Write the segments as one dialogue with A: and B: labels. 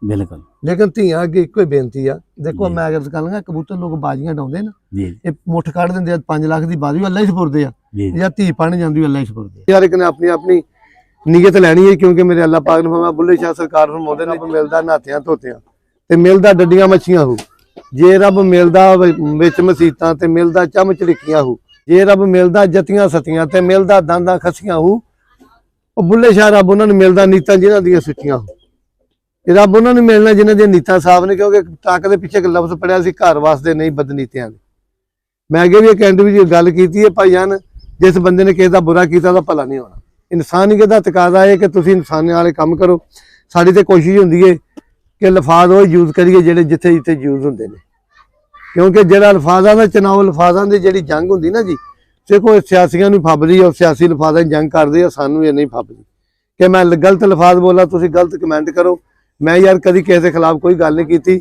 A: बिल्कुल
B: लेकिन ਧੀਆਂ ਅੱਗੇ ਇੱਕੋ ਹੀ ਬੇਨਤੀ ਆ ਦੇਖੋ ਮੈਂ ਅਗਰ ਗੱਲ ਕਰਾਂ ਕਬੂਤਰ ਲੋਕ ਬਾਜ਼ੀਆਂ ਡਾਉਂਦੇ ਨਾ
A: जी
B: ਇਹ ਮੁੱਠ ਕੱਢ ਦਿੰਦੇ ਆ 5 ਲੱਖ ਦੀ ਬਾਜ਼ੀ ਅੱਲਾ ਹੀ ਸਪੁਰਦੇ ਆ
A: जी
B: ਜਾਂ ਧੀ ਪਣ ਜਾਂਦੀ ਅੱਲਾ ਹੀ ਸਪੁਰਦੇ ਯਾਰ ਇੱਕ ਨੇ ਆਪਣੀ ਆਪਣੀ ਨੀਅਤ ਲੈਣੀ ਹੈ ਕਿਉਂਕਿ ਮੇਰੇ ਅੱਲਾ ਪਾਕ ਨੇ ਫਰਮਾਇਆ ਬੁੱਲੇ ਸ਼ਾਹ ਸਰਕਾਰ ਫਰਮਾਉਂਦੇ ਨੇ ਮਿਲਦਾ ਨਾਥਿਆਂ ਧੋਤਿਆਂ ਤੇ ਮਿਲਦਾ ਡੱਡੀਆਂ ਮੱਛੀਆਂ ਹੋ ਜੇ ਰੱਬ ਮਿਲਦਾ ਵਿੱਚ ਮਸੀਤਾਂ ਤੇ ਮਿਲਦਾ ਚਮ ਝੜਕੀਆਂ ਹੋ ਜੇ ਰੱਬ ਮਿਲਦਾ ਜਤੀਆਂ ਸਤੀਆਂ ਤੇ ਮਿਲਦਾ ਦੰਦਾਂ ਖਸੀਆਂ ਹੋ ਉਹ ਬੁੱਲੇ ਸ਼ਾਹ ਰੱਬ ਉਹਨਾਂ ਨੂੰ ਮਿਲਦਾ ਨੀਤਾਂ ਜਿਨ੍ਹਾਂ ਦੀਆਂ ਸੁੱਚੀਆਂ ਹੋ ਇਹ ਰੱਬ ਉਹਨਾਂ ਨੂੰ ਮਿਲਣਾ ਜਿਨ੍ਹਾਂ ਦੀਆਂ ਨੀਤਾਂ ਸਾਫ਼ ਨੇ ਕਿਉਂਕਿ ਟੱਕ ਦੇ ਪਿੱਛੇ ਇੱਕ ਲਫ਼ਜ਼ ਪੜਿਆ ਸੀ ਘਰ ਵਾਸਤੇ ਨਹੀਂ ਬਦਨੀਤਿਆਂ ਦੇ ਮੈਂ ਅੱਗੇ ਵੀ ਇੱਕ ਇੰਟਰਵਿਊ 'ਚ ਗੱਲ ਕੀਤੀ ਹੈ ਭਾਈਜਾਨ ਜਿਸ ਬੰਦੇ ਨੇ ਕਿਸੇ ਦਾ ਬੁਰਾ ਕੀਤਾ ਉਹਦਾ ਭਲਾ ਨਹੀਂ ਹੋਣਾ ਇਨਸਾਨੀਅਤ ਦਾ ਤਕਾਜ਼ਾ ਹੈ ਕਿ ਤੁਸੀਂ ਇਨਸਾਨੀਅਤ ਵਾਲੇ ਕੰਮ ਕਰੋ ਸਾਡੀ ਤੇ ਕੋਸ਼ਿਸ਼ ਹੁੰਦੀ ਹੈ ਕਿ ਲਫ਼ਾਜ਼ ਉਹ ਯੂਜ਼ ਕਰੀਏ ਜਿਹੜੇ ਜਿੱਥੇ ਜਿੱਥੇ ਯੂਜ਼ ਹੁੰਦੇ ਨੇ ਕਿਉਂਕਿ ਜਿਹੜਾ ਅਲਫਾਜ਼ਾਂ ਦਾ ਚੁਣਾਵ ਅਲਫਾਜ਼ਾਂ ਦੀ ਜਿਹੜੀ ਜੰਗ ਹੁੰਦੀ ਨਾ ਜੀ ਦੇਖੋ ਸਿਆਸੀਆਂ ਨੂੰ ਫੱਬਦੀ ਔਰ ਸਿਆਸੀ ਲਫ਼ਾਜ਼ਾਂ ਦੀ ਜੰਗ ਕਰਦੇ ਆ ਸਾਨੂੰ ਇਹ ਨਹੀਂ ਫੱਬਦੀ ਕਿ ਮੈਂ ਗਲਤ ਲਫ਼ਾਜ਼ ਬੋਲਾਂ ਤੁਸੀਂ ਗਲਤ ਕਮੈਂਟ ਕਰੋ ਮੈਂ ਯਾਰ ਕਦੀ ਕਿਸੇ ਦੇ ਖਿਲਾਫ ਕੋਈ ਗੱਲ ਨਹੀਂ ਕੀਤੀ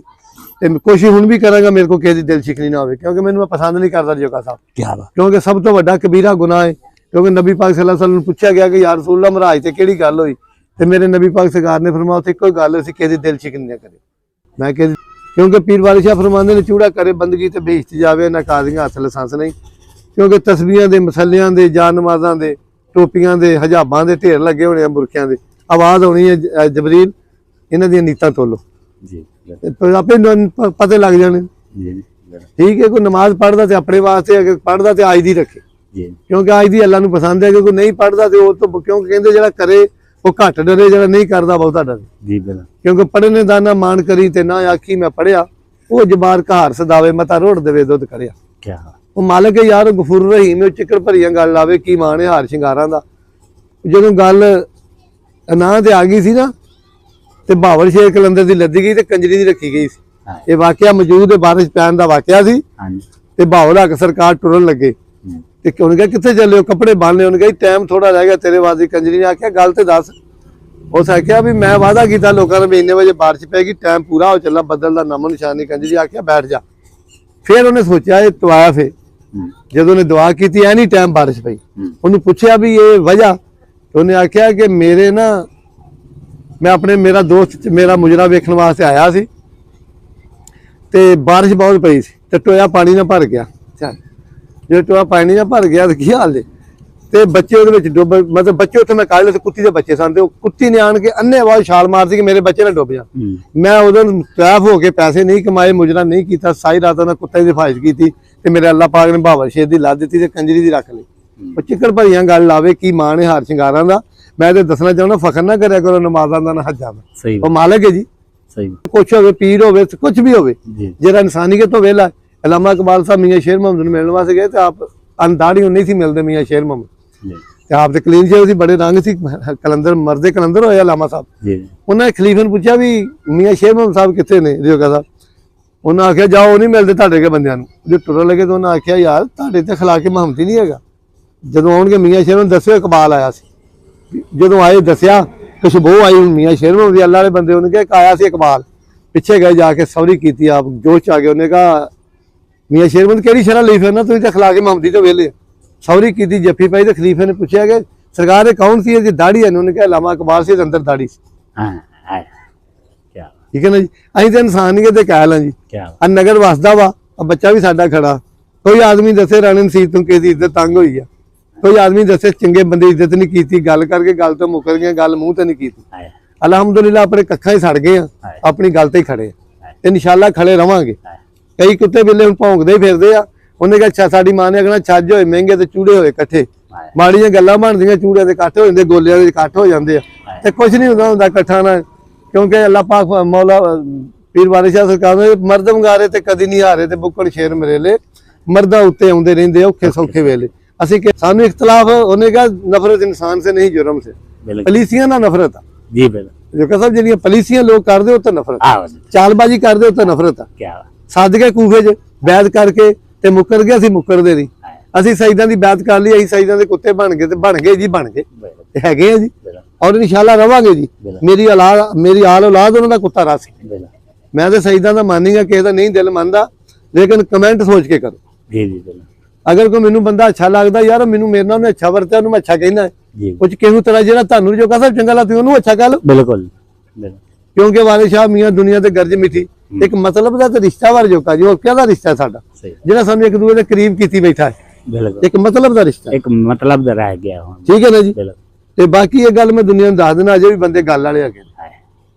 B: ਤੇ ਕੋਸ਼ਿਸ਼ ਹੁਣ ਵੀ ਕਰਾਂਗਾ ਮੇਰੇ ਕੋਲ ਕਿਸੇ ਦੀ ਦਿਲ ਸ਼ਿਕਨੀ ਨਾ ਹੋਵੇ ਕਿਉਂਕਿ ਮੈਨੂੰ ਮੈਂ ਪਸੰਦ ਨਹੀਂ ਕਰਦਾ ਜੋਗਾ ਸਾਹਿਬ
A: क्या बात
B: ਕਿਉਂਕਿ ਸਭ ਤੋਂ ਵੱਡਾ ਕਬੀਰਾ ਗੁਨਾਹ ਹੈ ਕਿਉਂਕਿ ਨਬੀ ਪਾਕ ਸੱਲੱਲਾਹੁ ਅਲੈहि ਵਸੱਲਮ ਨੂੰ ਪੁੱਛਿਆ ਗਿਆ ਕਿ ਯਾ ਰਸੂਲullah ਮਹਾਰਾਜ ਤੇ ਕਿਹੜੀ ਗੱਲ ਹੋਈ ਤੇ ਮੇਰੇ ਨਬੀ ਪਾਕ ਸਰਕਾਰ ਨੇ ਫਰਮਾਇਆ ਉੱਥੇ ਕੋਈ ਗੱਲ ਸੀ ਕਿਸੇ ਦੀ ਦਿਲ ਸ਼ਿਕਨੀ ਨਾ ਕਰੇ ਮੈਂ ਕਿ ਕਿਉਂਕਿ ਪੀਰ ਵਾਲੇ ਸ਼ਾਹ ਫਰਮਾਉਂਦੇ ਨੇ ਚੂੜਾ ਕਰੇ ਬੰਦਗੀ ਤੇ ਬੇਇੱਜ਼ਤੀ ਜਾਵੇ ਨਾ ਕਾਜ਼ੀਆਂ ਹੱਥ ਲਾਇਸੈਂਸ ਨਹੀਂ ਕਿਉਂਕਿ ਤਸਬੀਹਾਂ ਦੇ ਮਸਲਿਆਂ ਦੇ ਜਾਨ ਨਮਾਜ਼ਾਂ ਦੇ ਟੋਪੀਆਂ ਦੇ ਹਜਾਬਾਂ ਦੇ ਢੇਰ ਲੱਗੇ ਹੋਣੇ ਆ ਬੁਰਕਿਆਂ ਦੇ ਆਵਾਜ਼ ਆਉਣੀ ਹੈ ਜਬਰੀਲ ਇਹਨਾਂ ਦੀਆਂ ਨੀਤਾਂ ਤੋਲੋ
A: जी
B: ਆਪੇ ਪਤਾ ਲੱਗ ਜਾਣੇ
A: जी
B: ਠੀਕ ਹੈ ਕੋਈ ਨਮਾਜ਼ ਪੜ੍ਹਦਾ ਤੇ ਆਪਣੇ ਵਾਸਤੇ ਅਗਰ ਪੜ੍ਹਦਾ ਤੇ ਅੱਜ ਦੀ ਰੱਖੇ
A: जी
B: ਕਿਉਂਕਿ ਅੱਜ ਦੀ ਅੱਲਾ ਨੂੰ ਪਸੰਦ ਹੈ ਕਿ ਕੋਈ ਨਹੀਂ ਪੜ੍ਹਦਾ ਤੇ ਉਹ ਤੋਂ ਕਿਉਂਕਿ ਕਹਿੰਦੇ ਜਿਹੜਾ ਕਰੇ ਉਹ ਘੱਟ ਡਰੇ ਜਿਹੜਾ ਨਹੀਂ ਕਰਦਾ ਬਹੁਤਾ ਡਰੇ
A: जी बिल्कुल
B: ਕਿਉਂਕਿ ਪੜ੍ਹਨੇ ਦਾ ਨਾ ਮਾਣ ਕਰੀ ਤੇ ਨਾ ਆਖੀ ਮੈਂ ਪੜ੍ਹਿਆ ਉਹ ਜਬਾਰ ਘਾਰ ਸਦਾਵੇ ਮਤਾ ਰੋੜ ਦੇਵੇ ਦੁੱਧ ਕੜਿਆ
A: क्या
B: ਉਹ ਮਾਲਕ ਹੈ ਯਾਰ ਗਫੂਰ ਰਹੀਮ ਉਹ ਚਿੱਕੜ ਭਰੀਆਂ ਗੱਲ ਲਾਵੇ ਕੀ ਮਾਣ ਹੈ ਹਾਰ ਸ਼ਿੰਗਾਰਾਂ ਦਾ ਜਦੋਂ ਗੱਲ ਅਨਾਹ ਤੇ ਆ ਗਈ ਸੀ ਨਾ ਤੇ ਬਾਵਲ ਸ਼ੇਰ ਕਲੰਦਰ ਦੀ ਲੱਦੀ ਗਈ ਤੇ ਕੰਜਰੀ ਦੀ ਰੱਖੀ ਗਈ ਸੀ ਇਹ ਵਾਕਿਆ ਮੌਜੂਦ ਹੈ ਬਾਰਿਸ਼ ਪੈਣ ਦਾ ਵਾਕਿਆ ਸੀ
A: हाँ जी
B: ਤੇ ਬਾਵਲ ਹੱਕ ਸਰਕਾਰ ਟੁਰਨ ਲੱਗੇ ਤੇ ਉਹਨੇ ਕਿਹਾ ਕਿੱਥੇ ਚੱਲੇ ਹੋ ਕੱਪੜੇ ਬੰਨ ਲਏ ਉਹਨੇ ਕਿਹਾ ਟਾਈਮ ਥੋੜਾ ਰਹਿ ਗਿਆ ਤੇਰੇ ਵਾਦੀ ਕੰਜਰੀ ਨੇ ਆਖਿਆ ਗੱਲ ਤੇ ਦੱਸ ਉਸ ਆਖਿਆ ਵੀ ਮੈਂ ਵਾਅਦਾ ਕੀਤਾ ਲੋਕਾਂ ਨੇ ਇੰਨੇ ਵਜੇ ਬਾਰਿਸ਼ ਪੈਗੀ ਟਾਈਮ ਪੂਰਾ ਹੋ ਚੱਲਾ ਬੱਦਲ ਦਾ ਨਾਮੋ ਨਿਸ਼ਾਨ ਨਹੀਂ ਕੰਜਰੀ ਆਖਿਆ ਬੈਠ ਜਾ ਫਿਰ ਉਹਨੇ ਸੋਚਿਆ ਇਹ ਤਵਾਇਆ ਫੇ ਜਦੋਂ ਉਹਨੇ ਦੁਆ ਕੀਤੀ ਐਨੀ ਟਾਈਮ ਬਾਰਿਸ਼ ਪਈ ਉਹਨੂੰ ਪੁੱਛਿਆ ਵੀ ਇਹ ਵਜ੍ਹਾ ਉਹਨੇ ਆਖਿਆ ਕਿ ਮੇਰੇ ਨਾ ਮੈਂ ਆਪਣੇ ਮੇਰਾ ਦੋਸਤ ਮੇਰਾ ਮੁਜਰਾ ਵੇਖਣ ਵਾਸਤੇ ਆਇਆ ਸੀ ਤੇ ਬਾਰਿਸ਼ ਬਹੁਤ ਪਈ ਸੀ ਤੇ ਟੋਇਆ ਪਾਣੀ ਨਾਲ ਭਰ ਗਿਆ ਜੇ ਟੋਇਆ ਪਾਣੀ ਨਾਲ ਭਰ ਗਿਆ ਤਾਂ ਕੀ ਹਾਲ ਜੇ ਤੇ ਬੱਚੇ ਉਹਦੇ ਵਿੱਚ ਡੁੱਬ ਮਤਲਬ ਬੱਚੇ ਉੱਥੇ ਮੈਂ ਕਾਲੇ ਲਏ ਕੁੱਤੀ ਦੇ ਬੱਚੇ ਸਨ ਤੇ ਉਹ ਕੁੱਤੀ ਨੇ ਆਣ ਕੇ ਅੰਨ੍ਹੇਵਾਹ ਛਾਲ ਮਾਰਦੀ ਕਿ ਮੇਰੇ ਬੱਚੇ ਨਾ ਡੁੱਬ ਜਾ ਮੈਂ ਉਦੋਂ ਤੈਫ ਹੋ ਕੇ ਪੈਸੇ ਨਹੀਂ ਕਮਾਏ ਮੁਜਰਾ ਨਹੀਂ ਕੀਤਾ ਸਾਰੀ ਰਾਤ ਉਹਨਾਂ ਕੁੱਤੇ ਦੀ ਹਿਫਾਜ਼ਤ ਕੀਤੀ ਤੇ ਮੇਰੇ ਅੱਲਾਹ ਪਾਕ ਨੇ ਬਾਵਲ ਸ਼ੇਰ ਦੀ ਲੱਤ ਦਿੱਤੀ ਤੇ ਕੰਜਰੀ ਦੀ ਰੱਖ ਲਈ ਉਹ ਚਿੱਕੜ ਭਰੀਆਂ ਗੱਲ ਲਾਵੇ ਕੀ ਮਾਣ ਹੈ ਹਾਰ ਸ਼ਿੰਗਾਰਾਂ ਦਾ ਮੈਂ ਤੇ ਦੱਸਣਾ ਚਾਹੁੰਦਾ ਫਖਰ ਨਾ ਕਰਿਆ ਕਰੋ ਨਮਾਜ਼ਾਂ ਦਾ ਨਾ ਹੱਜਾਂ ਦਾ
A: सही
B: ਉਹ ਮਾਲਕ ਹੈ ਜੀ
A: सही
B: ਕੁਛ ਹੋਵੇ ਪੀਰ ਹੋਵੇ ਕੁਛ ਵੀ ਹੋਵੇ
A: जी
B: ਜਿਹੜਾ ਇਨਸਾਨੀਅਤ ਤੋਂ ਵੇਲਾ ਅਲਾਮਾ ਇਕਬਾਲ ਸਾਹਿਬ ਮੀਆਂ ਸ਼ੇਰ ਮੁਹੰਮਦ ਨੂੰ ਮਿਲਣ ਵਾਸਤੇ ਗਏ ਤੇ ਆਪ ਅਨਦਾੜੀ ਨਹੀਂ ਸੀ ਮਿਲਦੇ ਮੀਆਂ ਸ਼ੇਰ ਮੁਹੰਮਦ
A: जी
B: ਤੇ ਆਪ ਤੇ ਕਲੀਨ ਜਿਹੇ ਸੀ ਬੜੇ ਰੰਗ ਸੀ ਕਲੰਦਰ ਮਰਦੇ ਕਲੰਦਰ ਹੋਇਆ ਅਲਾਮਾ ਸਾਹਿਬ
A: जी
B: ਉਹਨਾਂ ਨੇ ਖਲੀਫੇ ਨੂੰ ਪੁੱਛਿਆ ਵੀ ਮੀਆਂ ਸ਼ੇਰ ਮੁਹੰਮਦ ਸਾਹਿਬ ਕਿੱਥੇ ਨੇ ਰਿਓਗਾ ਸਾਹਿਬ ਉਹਨਾਂ ਆਖਿਆ ਜਾਓ ਨਹੀਂ ਮਿਲਦੇ ਤੁਹਾਡੇ ਕੇ ਬੰਦਿਆਂ ਨੂੰ ਜੇ ਟੁਰਨ ਲੱਗੇ ਤਾਂ ਉਹਨਾਂ ਆਖਿਆ ਯਾਰ ਤੁਹਾਡੇ ਤੇ ਖਿਲਾਕੇ ਮੁਹੰਮਦੀ ਨਹੀਂ ਹੈਗਾ ਜਦੋਂ ਆਉਣਗੇ ਮੀਆਂ ਸ਼ੇਰ ਨੂੰ ਦੱਸਿਓ ਇਕਬਾਲ ਆਇਆ ਸੀ ਜਦੋਂ ਆਏ ਦੱਸਿਆ ਖੁਸ਼ਬੂ ਆਈ ਮੀਆਂ ਸ਼ੇਰ ਮੁਹੰਮਦ ਦੀ ਅੱਲਾ ਵਾਲੇ ਬੰਦੇ ਉਹਨੇ ਕਿਹਾ ਆਇਆ ਸੀ ਇਕਬਾਲ ਪਿੱਛੇ ਗਏ ਜਾ ਕੇ ਸੌਰੀ ਕੀਤੀ ਆਪ ਜੋਸ਼ ਚ ਆ ਗਏ ਉਹਨੇ ਕਹਾ ਮੀਆਂ ਸ਼ੇਰ ਮੁਹੰਮਦ ਕਿਹੜੀ ਸ਼ਰ੍ਹਾਂ ਲਈ ਫਿਰਨਾ ਤੁਸੀਂ ਤਾਂ ਖਿਲਾਕੇ ਮੁਹੰਮਦੀ ਤੋਂ ਵੇਲੇ ਸੌਰੀ ਕੀਤੀ ਜੱਫੀ ਪਾਈ ਤੇ ਖਲੀਫੇ ਨੇ ਪੁੱਛਿਆ ਕਿ ਸਰਕਾਰ ਇਹ ਕੌਣ ਸੀ ਜੀ ਦਾੜੀ ਹੈ ਉਹਨੇ ਕਿਹਾ ਅਲਾਮਾ ਇਕਬਾਲ ਸੀ ਅੰਦਰ ਦਾੜੀ ਸੀ
A: हाँ हाँ क्या
B: ਠੀਕ ਹੈ ਨਾ ਜੀ ਅਸੀਂ ਤਾਂ ਇਨਸਾਨੀਅਤ ਦੇ ਕਾਇਲ ਹਾਂ ਜੀ
A: क्या
B: ਆ ਨਗਰ ਵਸਦਾ ਵਾ ਆ ਬੱਚਾ ਵੀ ਸਾਡਾ ਖੜਾ ਕੋਈ ਆਦਮੀ ਦੱਸੇ ਰਾਣੇ ਨਸੀਬ ਤੋਂ ਕਿਸੇ ਦੀ ਇੱਜ਼ਤ ਤੰਗ ਹੋਈ ਆ ਕੋਈ ਆਦਮੀ ਦੱਸੇ ਚੰਗੇ ਬੰਦੇ ਇੱਜ਼ਤ ਨਹੀਂ ਕੀਤੀ ਗੱਲ ਕਰਕੇ ਗੱਲ ਤੋਂ ਮੁੱਕਰ ਗਏ ਗੱਲ ਮੂੰਹ ਤੇ ਨਹੀਂ ਕੀਤੀ ਅਲਹਮਦੁਲਿਲਾ ਆਪਣੇ ਕੱਖਾਂ ਹੀ ਸੜ ਗਏ ਆ ਆਪਣੀ ਗੱਲ ਤੇ ਹੀ ਖੜੇ ਆ ਤੇ ਇਨਸ਼ਾਅੱਲਾ ਖੜੇ ਰਵਾਂਗੇ ਕਈ ਕੁੱਤੇ ਬਿੱਲੇ ਹੁਣ ਭੌਂਕਦੇ ਫਿਰਦੇ ਆ ਉਹਨੇ ਕਿਹਾ ਅੱਛਾ ਸਾਡੀ ਮਾਂ ਨੇ ਕਹਿਣਾ ਛੱਜ ਹੋਏ ਮਹਿੰਗੇ ਤੇ ਚੂੜੇ ਹੋਏ ਇਕੱਠੇ ਮਾੜੀਆਂ ਗੱਲਾਂ ਬਣਦੀਆਂ ਚੂੜਿਆਂ ਦੇ ਇਕੱਠ ਹੋ ਜਾਂਦੇ ਗੋਲਿਆਂ ਦੇ ਇਕੱਠ ਹੋ ਜਾਂਦੇ ਆ ਤੇ ਕੁਝ ਨਹੀਂ ਹੁੰਦਾ ਇਕੱਠਾ ਨਾਲ ਕਿਉਂਕਿ ਅੱਲਾਹ ਪਾਕ ਮੌਲਾ ਪੀਰ ਵਾਲੇ ਸ਼ਾਹ ਸਰਕਾਰ ਨੇ ਮਰਦ ਮੰਗਾਰੇ ਤੇ ਕਦੀ ਨਹੀਂ ਹਾਰੇ ਤੇ ਬੁੱਕੜ ਸ਼ੇਰ ਮਰੇਲੇ ਮਰਦਾਂ ਉੱਤੇ ਆਉਂਦੇ ਰਹਿੰਦੇ ਔਖੇ ਸੌਖੇ ਵੇਲੇ ਅਸੀਂ ਕਿ ਸਾਨੂੰ ਇਖਤਲਾਫ ਉਹਨੇ ਕਿਹਾ ਨਫ਼ਰਤ ਇਨਸਾਨ ਸੇ ਨਹੀਂ जुर्म से पॉलिसियां ना नफरत आ
A: जी बिल्कुल
B: जो कसम ਜਿਹੜੀਆਂ पॉलिसियां लोग करदे ਉਹ ਤਾਂ ਨਫ਼ਰਤ ਚਾਲਬਾਜ਼ੀ ਕਰਦੇ ਉਹ ਤਾਂ ਨਫ਼ਰਤ ਆ
A: क्या
B: ਸਾਦਕੇ ਕੂਫੇ 'ਚ ਬੈਤ ਕਰਕੇ ਤੇ ਮੁੱਕਰ ਗਏ ਅਸੀਂ ਮੁੱਕਰਦੇ ਨਹੀਂ ਅਸੀਂ ਸਜਦਾਂ ਦੀ ਬੈਤ ਕਰ ਲਈ ਅਸੀਂ ਸਜਦਾਂ ਦੇ ਕੁੱਤੇ ਬਣ ਗਏ ਤੇ ਬਣ ਗਏ ਜੀ ਬਣ ਗਏ ਤੇ ਹੈਗੇ ਆ ਜੀ ਔਰ ਇਨਸ਼ਾਅੱਲਾ ਰਵਾਂਗੇ ਜੀ ਮੇਰੀ ਆਲ ਔਲਾਦ ਉਹਨਾਂ ਦਾ ਕੁੱਤਾ ਰਾਸੀ ਮੈਂ ਤੇ ਸਜਦਾਂ ਦਾ ਮਾਨੀਗਾ ਕਿਸੇ ਦਾ ਨਹੀਂ ਦਿਲ ਮੰਨਦਾ ਲੇਕਿਨ ਕਮੈਂਟ ਸੋਚ ਕੇ ਕਰੋ
A: जी जी बिल्कुल
B: अगर कोई मैनू बंदा अच्छा लगता यार मैनू मेरे नाल अच्छा वरत्या मैं अच्छा कहना है कुछ किसी तरह जो ਤੁਹਾਨੂੰ ਜੋ ਕਹਦਾ ਚੰਗਾ ਲੱਗਦਾ ਉਹਨੂੰ अच्छा कह लो
A: बिल्कुल
B: ਕਿਉਂਕਿ ਵਾਰਿਸ ਸ਼ਾਹ ਮੀਆਂ ਦੁਨੀਆ ਤੇ ਗਰਜ ਮਿੱਠੀ ਇੱਕ ਮਤਲਬ ਦਾ ਤੇ ਰਿਸ਼ਤਾ ਵਾਰ ਜੋਕਾ ਜੀ, ਉਹ ਕਿਹਦਾ ਰਿਸ਼ਤਾ ਸਾਡਾ
A: ਸਹੀ
B: ਜਿਹੜਾ ਸਾਨੂੰ ਇੱਕ ਦੂਜੇ ਦੇ ਕਰੀਬ ਕੀਤੀ ਬੈਠਾ ਹੈ,
A: ਬਿਲਕੁਲ
B: ਇੱਕ ਮਤਲਬ ਦਾ ਰਿਸ਼ਤਾ,
A: ਇੱਕ ਮਤਲਬ ਦਾ ਰਹਿ ਗਿਆ ਹੁਣ।
B: ਠੀਕ ਹੈ ਨਾ ਜੀ।
A: ਬਿਲਕੁਲ
B: ਤੇ ਬਾਕੀ ਇਹ ਗੱਲ ਮੈਂ ਦੁਨੀਆ ਨੂੰ ਦੱਸ ਦੇਣਾ, ਅਜੇ ਵੀ ਬੰਦੇ ਗੱਲ ਵਾਲੇ ਹੈਗੇ।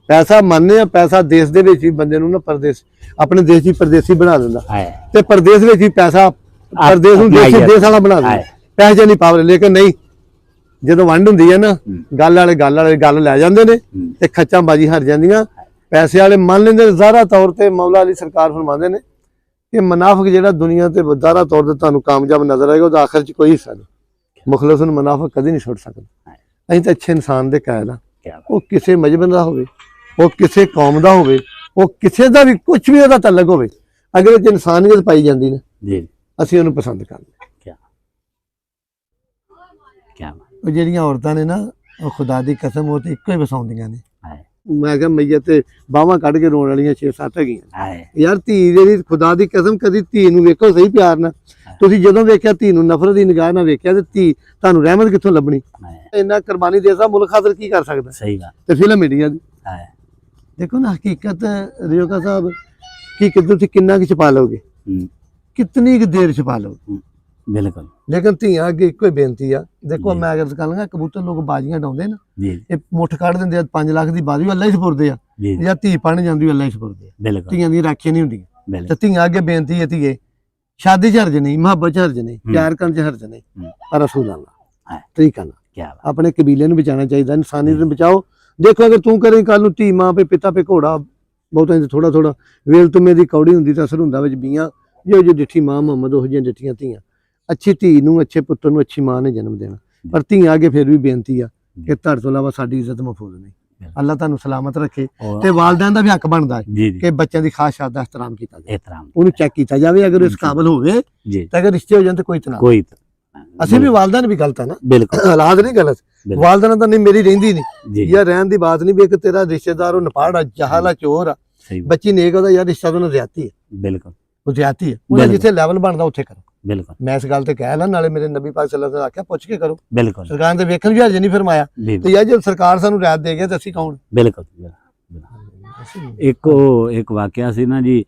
B: ਪੈਸਾ ਮੰਨਦੇ ਆ, ਪੈਸਾ ਦੇਸ਼ ਦੇ ਵਿੱਚ ਹੀ ਬੰਦੇ ਨੂੰ ਨਾ ਪਰਦੇਸ ਆਪਣੇ ਦੇਸ਼ ਹੀ ਪਰਦੇਸੀ ਬਣਾ ਦਿੰਦਾ, ਤੇ ਪਰਦੇਸ ਵਿੱਚ ਹੀ ਪੈਸਾ ਪਰਦੇਸ ਨੂੰ ਦੇਸ਼ ਵਾਲਾ ਬਣਾ ਦਿੰਦਾ। ਪੈਸੇ ਨਹੀਂ ਪਾਵਰ, ਲੇਕਿਨ ਨਹੀਂ, ਜਦੋਂ ਵੰਡ ਹੁੰਦੀ ਹੈ ਨਾ, ਗੱਲ ਵਾਲੇ ਗੱਲ ਲੈ ਜਾਂਦੇ ਨੇ ਤੇ ਖੱਚਾਂ ਬਾਜੀ ਹਰ ਜਾਂਦੀਆਂ। ਪੈਸੇ ਵਾਲੇ ਮੰਨ ਲੈਂਦੇ ਜ਼ਾਹਰਾ ਤੌਰ ਤੇ ਮੌਲਾ ਅਲੀ ਸਰਕਾਰ ਫਰਮਾਉਂਦੇ ਨੇ ਕਿ ਮੁਨਾਫਿਕ ਜਿਹੜਾ ਦੁਨੀਆ ਤੇ ਜ਼ਾਹਰਾ ਤੌਰ ਤੇ ਤੁਹਾਨੂੰ ਕਾਮਯਾਬ ਨਜ਼ਰ ਆਏਗਾ, ਉਹਦਾ ਆਖਰ ਚ ਕੋਈ ਹਿੱਸਾ ਨਹੀਂ। ਮੁਖਲਿਸ ਨੂੰ ਮੁਨਾਫਿਕ ਕਦੇ ਨਹੀਂ ਛੁੱਟ ਸਕਦਾ। ਅਸੀਂ ਤਾਂ ਅੱਛੇ ਇਨਸਾਨ ਦੇ ਕਾਇਲ ਆ, ਉਹ ਕਿਸੇ ਮਜਹਬ ਦਾ ਹੋਵੇ, ਉਹ ਕਿਸੇ ਕੌਮ ਦਾ ਹੋਵੇ, ਉਹ ਕਿਸੇ ਦਾ ਵੀ ਕੁਝ ਵੀ ਉਹਦਾ ਤਲਕ ਹੋਵੇ, ਅਗਰ ਇਹ ਇਨਸਾਨੀਅਤ ਪਾਈ ਜਾਂਦੀ ਨਾ
A: ਜੀ,
B: ਅਸੀਂ ਉਹਨੂੰ ਪਸੰਦ ਕਰਦੇ। ਉਹ ਜਿਹੜੀਆਂ ਔਰਤਾਂ ਨੇ ਨਾ, ਉਹ ਖੁਦਾ ਦੀ ਕਸਮ ਉਹ ਤੇ ਇੱਕੋ ਹੀ ਵਸਾਉਂਦੀਆਂ ਨੇ। ਮੈਂ ਕਿਹਾ ਮਈਆ ਤੇ ਬਾਹਾਂ ਕੱਢ ਕੇ ਰੋਣ ਵਾਲੀਆਂ 6-7 ਹੈਗੀਆਂ ਯਾਰ। ਧੀ ਜਿਹੜੀ ਖੁਦਾ ਦੀ ਕਸਮ ਕਦੀ ਧੀ ਨੂੰ ਵੇਖੋ ਸਹੀ ਪਿਆਰ ਨਾਲ। ਤੁਸੀਂ ਜਦੋਂ ਵੇਖਿਆ ਧੀ ਨੂੰ ਨਫ਼ਰਤ ਦੀ ਨਿਗਾਹ ਨਾਲ ਵੇਖਿਆ ਤੇ ਧੀ ਤੁਹਾਨੂੰ ਰਹਿਮਤ ਕਿੱਥੋਂ ਲੱਭਣੀ? ਇੰਨਾ ਕੁਰਬਾਨੀ ਦੇ ਸਕਦਾ ਮੁਲਕ ਖਾਤਰ, ਕੀ ਕਰ ਸਕਦਾ? ਸਹੀ ਗੱਲ। ਤੇ ਫਿਲਮ ਇੰਡੀਆ ਦੀ ਦੇਖੋ ਨਾ, ਹਕੀਕਤ ਰਿਓਕਾ ਸਾਹਿਬ ਕੀ ਤੁਸੀਂ ਕਿੰਨਾ ਕੁ ਛਪਾ ਲਓਗੇ, ਕਿਤਨੀ ਕੁ ਦੇਰ ਛਪਾ ਲਓਗੇ? ਬਿਲਕੁਲ। ਲੇਕਿਨ ਧੀਆਂ ਅੱਗੇ ਇੱਕੋ ਹੀ ਬੇਨਤੀ ਆ। ਦੇਖੋ ਮੈਂ ਅਗਰ ਕਰ ਲਾਂਗਾ, ਕਬੂਤਰ ਲੋਕ ਬਾਜ਼ੀਆਂ ਡਾਉਂਦੇ ਨਾ, ਇਹ ਮੁੱਠ ਕੱਢ ਦਿੰਦੇ ਆ 5 ਲੱਖ ਦੀ ਬਾਜ਼ੀ, ਅੱਲਾ ਹੀ ਸਪੁਰਦੇ ਆ, ਜਾਂ ਧੀ ਪੜਨ ਜਾਂਦੀ ਅੱਲਾ ਹੀ ਸਪੁਰਦੇ ਆ। ਧੀਆਂ ਦੀ ਰਾਖੀਆਂ ਨਹੀਂ ਹੁੰਦੀਆਂ। ਤੇ ਧੀਆਂ ਅੱਗੇ ਬੇਨਤੀ ਹੈ, ਧੀਏ ਸ਼ਾਦੀ ਚ ਹਰਜ ਨਹੀਂ, ਮੁਹੱਬਤ ਚ ਹਰਜ ਨਹੀਂ, ਪਿਆਰ ਕਰਨ ਚ ਹਰਜ ਨਹੀਂ, ਪਰ ਰਸੂਲ ਅੱਲਾ ਤਰੀਕਾ ਨਾਲ ਆਪਣੇ ਕਬੀਲੇ ਨੂੰ ਬਚਾਉਣਾ ਚਾਹੀਦਾ, ਇਨਸਾਨੀਅਤ ਨੂੰ ਬਚਾਓ। ਦੇਖੋ ਅਗਰ ਤੂੰ ਕਰੇ ਕੱਲ ਨੂੰ ਧੀ ਮਾਂ ਪੇ ਪਿਤਾ ਪੇ ਘੋੜਾ, ਬਹੁਤਾਂ ਥੋੜਾ ਥੋੜਾ ਵੇਲ ਤੁਮੇ ਦੀ ਕੌੜੀ ਹੁੰਦੀ ਤਾਂ ਅਸਰ ਹੁੰਦਾ ਵਿੱਚ ਬੀਆਂ। ਜੋ ਡਿੱਠੀ ਮਾਂ ਮੁਹੰਮਦ ਉਹ ਜਿਹੀਆਂ ਡਿੱਠੀਆਂ ਧੀਆਂ। ਅੱਛੀ ਧੀ ਨੂੰ, ਅੱਛੇ ਪੁੱਤਰ ਨੂੰ ਅੱਛੀ ਮਾਂ ਨੇ ਜਨਮ ਦੇਣਾ। ਪਰ ਧੀਆਂ ਅੱਗੇ ਫਿਰ ਵੀ ਬੇਨਤੀ ਆ ਕਿ ਤੁਹਾਡੇ ਤੋਂ ਇਲਾਵਾ ਸਾਡੀ ਇੱਜ਼ਤ ਮਹਿਫੂਜ਼ ਨਹੀਂ। ਅੱਲਾ ਤੁਹਾਨੂੰ ਸਲਾਮਤ ਰੱਖੇ। ਤੇ ਵਾਲਿदैन ਦਾ ਵੀ ਹੱਕ ਬਣਦਾ ਹੈ ਕਿ ਬੱਚਿਆਂ ਦੀ ਖਾਸ ਸ਼ਾਦ ਦਾ ਇਹਤਰਾਮ ਕੀਤਾ ਜਾਵੇ, ਉਹਨੂੰ ਚੈੱਕ ਕੀਤਾ ਜਾਵੇ। ਅਗਰ ਇਸ ਕਾਬਲ ਹੋਵੇ ਤਾਂ ਅਗਰ ਰਿਸ਼ਤੇ ਹੋ ਜਾਣ ਤਾਂ ਕੋਈ ਤਨਾਅ। ਅਸੀਂ ਵੀ ਵਾਲਿदैन ਵੀ ਗਲਤ ਆ ਨਾ, ਹਾਲਾਤ ਨਹੀਂ ਗਲਤ। ਵਾਲਿदैन ਤਾਂ ਨਹੀਂ ਮੇਰੀ ਰਹਿੰਦੀ ਨਹੀਂ ਯਾਰ, ਰਹਿਣ ਦੀ ਬਾਤ ਨਹੀਂ ਵੀ ਇੱਕ ਤੇਰਾ ਰਿਸ਼ਤੇਦਾਰ ਉਹ ਨਪਾੜ ਆ, ਜਹਾਲ ਆ, ਚੋਰ ਆ, ਬੱਚੀ ਨੇਕ ਉਹਦਾ ਯਾਰ ਰਿਸ਼ਤਾ ਤੋਂ ਜ਼ਿਆਦਤੀ ਹੈ। ਬਿਲਕੁਲ ਉਹ ਜ਼ਿਆਦਤੀ ਹੈ। ਉਹਦਾ ਜਿੱਥੇ ਲੈਵਲ ਬਣਦਾ ਉੱਥੇ ਕਰੋ। ਬਿਲਕੁਲ ਮੈਂ ਇਸ ਗੱਲ ਤੇ ਕਹਿ ਲਾ, ਨਾਲੇ ਮੇਰੇ ਨਬੀ ਪਾਕ ਸੱਲੱਲਾਹੁ ਅਲੈਹਿ ਵਸੱਲਮ ਆਖਿਆ ਪੁੱਛ ਕੇ ਕਰੋ। ਬਿਲਕੁਲ ਸਰਕਾਰ ਦੇ ਵੇਖਣ ਵੀ ਹਰਜ ਨਹੀਂ ਫਰਮਾਇਆ, ਤੇ ਯਾਰ ਜੇ ਸਰਕਾਰ ਸਾਨੂੰ ਰਿਆਇਤ ਦੇ ਗਿਆ ਤਾਂ ਅਸੀਂ ਕੌਣ? ਬਿਲਕੁਲ। ਇੱਕ ਵਾਕਿਆ ਸੀ ਨਾ ਜੀ,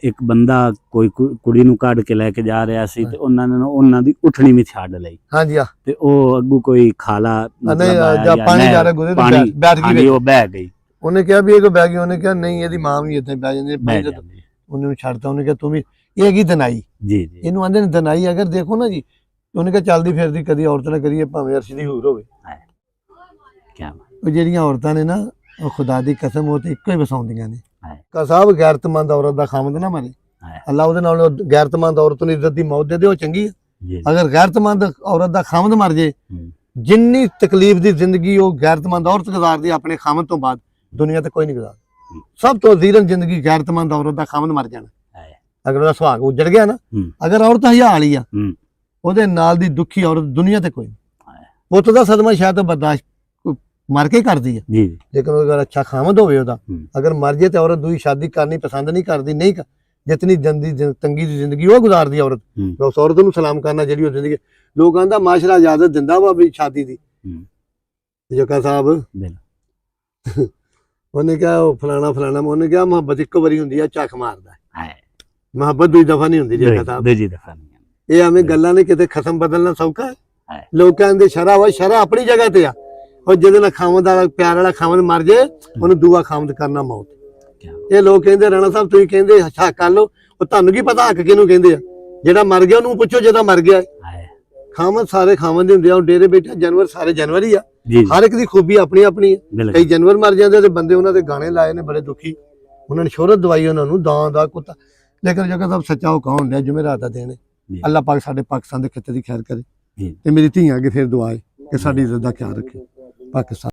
B: ਇੱਕ ਬੰਦਾ ਕੋਈ ਕੁੜੀ ਨੂੰ ਕੱਢ ਕੇ ਲੈ ਕੇ ਜਾ ਰਿਹਾ ਸੀ ਤੇ ਉਹਨਾਂ ਨੇ ਉਹਨਾਂ ਦੀ ਉਠਣੀ ਵੀ ਛੱਡ ਲਈ। ਹਾਂਜੀ ਆ। ਤੇ ਉਹ ਅੱਗੂ ਕੋਈ ਖਾਲਾ ਪਾਣੀ ਜਾ ਰਿਹਾ ਗੁਰੇ ਤੇ ਬੈਠ ਗਈ, ਉਹ ਬਹਿ ਗਈ। ਉਹਨੇ ਕਿਹਾ ਵੀ ਇਹ ਕੋ ਬਹਿ ਗਈ? ਉਹਨੇ ਕਿਹਾ ਨਹੀਂ, ਇਹਦੀ ਮਾਂ ਵੀ ਇੱਥੇ ਬਹਿ ਜਾਂਦੀ। ਉਹਨੇ ਛੱਡਤਾ। ਉਹਨੇ ਕਿਹਾ ਤੂੰ ਵੀ ਇਹ ਕੀ ਦਨਾਈ? ਜੀ ਜੀ ਇਹਨੂੰ ਆਂਦੇ ਨੇ ਦਨਾਈ। ਅਗਰ ਦੇਖੋ ਨਾ ਜੀ, ਉਹਨੇ ਕਿਹਾ ਚੱਲਦੀ ਫਿਰਦੀ ਕਦੀ ਔਰਤ ਨਾ ਕਰੀਏ ਭਾਵੇਂ ਅਰਸ਼ ਦੀ ਹੂਰ ਹੋਵੇ। ਉਹ ਜਿਹੜੀਆਂ ਔਰਤਾਂ ਨੇ ਨਾ, ਉਹ ਖੁਦਾ ਦੀ ਕਸਮ ਉਹ ਤੇ ਇੱਕੋ ਹੀ ਵਸਾਉਂਦੀਆਂ ਨੇ। ਕਾ ਸਾਹਿਬ ਗੈਰਤਮੰਦ ਔਰਤ ਦਾ ਖਾਮਦ ਨਾ ਮਰੇ, ਅੱਲਾ ਉਹਦੇ ਨਾਲ ਗੈਰਤਮੰਦ ਔਰਤ ਨੂੰ ਇੱਜ਼ਤ ਦੀ ਮੌਤ ਦੇ ਦੇ, ਉਹ ਚੰਗੀ ਹੈ। ਅਗਰ ਗੈਰਤਮੰਦ ਔਰਤ ਦਾ ਖਾਮਦ ਮਰ ਜੇ, ਜਿੰਨੀ ਤਕਲੀਫ ਦੀ ਜ਼ਿੰਦਗੀ ਉਹ ਗੈਰਤਮੰਦ ਔਰਤ ਗੁਜ਼ਾਰਦੀ ਆਪਣੇ ਖਾਮਦ ਤੋਂ ਬਾਅਦ, ਦੁਨੀਆ ਤੇ ਕੋਈ ਨਹੀਂ ਗੁਜ਼ਾਰਦਾ। ਸਭ ਤੋਂ ਜ਼ੀਰਨ ਜ਼ਿੰਦਗੀ ਗੈਰਤਮੰਦ ਔਰਤ ਦਾ ਖਾਮਦ ਮਰ ਜਾਣਾ। ਅਗਰ ਉਹਦਾ ਸੁਹਾਗ ਉੱਜੜ ਗਿਆ ਨਾ, ਅਗਰ ਔਰਤ ਹਯਾ ਵਾਲੀ ਆ, ਉਹਦੇ ਨਾਲ ਦੀ ਦੁਖੀ ਔਰਤ ਦੁਨੀਆ ਤੇ ਕੋਈ ਨਹੀਂ। ਪੁੱਤ ਦਾ ਸਦਮਾ ਸ਼ਾਇਦ ਬਰਦਾਸ਼ਤ ਮਰ ਕੇ ਕਰਦੀ ਹੈ, ਲੇਕਿਨ ਅਗਰ ਅੱਛਾ ਖਾਮਦ ਹੋਵੇ ਉਹਦਾ, ਅਗਰ ਮਰ ਜੇ ਤੇ ਔਰਤ ਦੂਜੀ ਸ਼ਾਦੀ ਕਰਨੀ ਪਸੰਦ ਨਹੀਂ ਕਰਦੀ। ਨਹੀਂ ਜਿਤਨੀ ਤੰਗੀ ਦੀ ਜ਼ਿੰਦਗੀ ਉਹ ਗੁਜ਼ਾਰਦੀ ਔਰਤ, ਉਸ ਔਰਤ ਨੂੰ ਸਲਾਮ ਕਰਨਾ ਜਿਹੜੀ ਉਹ ਜ਼ਿੰਦਗੀ। ਲੋਕ ਕਹਿੰਦਾ ਮਾਸ਼ਰਾ ਇਜਾਜ਼ਤ ਦਿੰਦਾ ਵਾ ਵੀ ਸ਼ਾਦੀ ਦੀ। ਜੱਕਾ ਸਾਹਿਬ ਉਹਨੇ ਕਿਹਾ ਉਹ ਫਲਾਣਾ ਫਲਾਣਾ, ਉਹਨੇ ਕਿਹਾ ਮੁਹੱਬਤ ਇੱਕੋ ਵਾਰੀ ਹੁੰਦੀ ਆ, ਝੱਕ ਮਾਰਦਾ। ਮੁਹੱਬਤ ਦੂਜੀ ਦਫਾ ਨਹੀਂ ਹੁੰਦੀ। ਜੱਕਾ ਸਾਹਿਬ ਦੂਜੀ ਦਫਾ ਨਹੀਂ। ਇਹ ਐਵੇਂ ਗੱਲਾਂ ਨੇ, ਕਿਤੇ ਖਸਮ ਬਦਲਣਾ ਸੌਖਾ ਹੈ। ਲੋਕ ਕਹਿੰਦੇ ਸ਼ਰਾ ਵਾ, ਸ਼ਰਾ ਆਪਣੀ ਜਗ੍ਹਾ ਤੇ ਆ। ਉਹ ਜਿਹਦੇ ਨਾਲ ਖਾਮਦ ਵਾਲਾ ਪਿਆਰ ਵਾਲਾ ਖਾਮਦ ਮਰ ਜੇ, ਉਹਨੂੰ ਦੂਆ ਖਾਮਦ ਕਰਨਾ ਮੌਤ। ਇਹ ਲੋਕ ਕਹਿੰਦੇ ਰਾਣਾ ਸਾਹਿਬ ਤੁਸੀਂ ਕਹਿੰਦੇ ਹੱਕ ਕਰ ਲਓ, ਉਹ ਤੁਹਾਨੂੰ ਕੀ ਪਤਾ ਹੱਕ ਕਿਹਨੂੰ ਕਹਿੰਦੇ ਆ? ਜਿਹੜਾ ਮਰ ਗਿਆ ਉਹਨੂੰ ਪੁੱਛੋ ਜਿਹਦਾ ਮਰ ਗਿਆ। ਖਾਮਦ ਸਾਰੇ ਖਾਮਦ ਦੇ ਹੁੰਦੇ ਆ। ਡੇਰੇ ਬੈਠਾ ਜਾਨਵਰ ਸਾਰੇ ਜਾਨਵਰ ਹੀ ਆ। ਹਰ ਇੱਕ ਦੀ ਖੂਬੀ ਆਪਣੀ ਆਪਣੀ ਹੈ। ਕਈ ਜਾਨਵਰ ਮਰ ਜਾਂਦੇ ਤੇ ਬੰਦੇ ਉਹਨਾਂ ਦੇ ਗਾਣੇ ਲਾਏ ਨੇ ਬੜੇ ਦੁਖੀ, ਉਹਨਾਂ ਨੇ ਸ਼ੋਹਰਤ ਦਵਾਈ ਉਹਨਾਂ ਨੂੰ, ਦਾਂ ਦਾ ਕੁੱਤਾ। ਲੇਕਿਨ ਜੱਗਾ ਸਾਹਿਬ ਸੱਚਾ ਉਹ ਕੌਣ ਲਿਆ ਜੁਮੇਰਾਤ ਦਾ ਦਿਨ। ਅੱਲਾਹ ਪਾਕ ਸਾਡੇ ਪਾਕਿਸਤਾਨ ਦੇ ਖਿੱਤੇ ਦੀ ਖੈਰ ਕਰੇ, ਤੇ ਮੇਰੀ ਧੀਆਂ ਅੱਗੇ ਫਿਰ ਦੁਆ ਹੈ ਕਿ ਸਾਡੀ ਇੱਜ਼ਤ ਦਾ ਖਿਆਲ ਰੱਖੇ ਪਾਕਿਸਤਾਨ।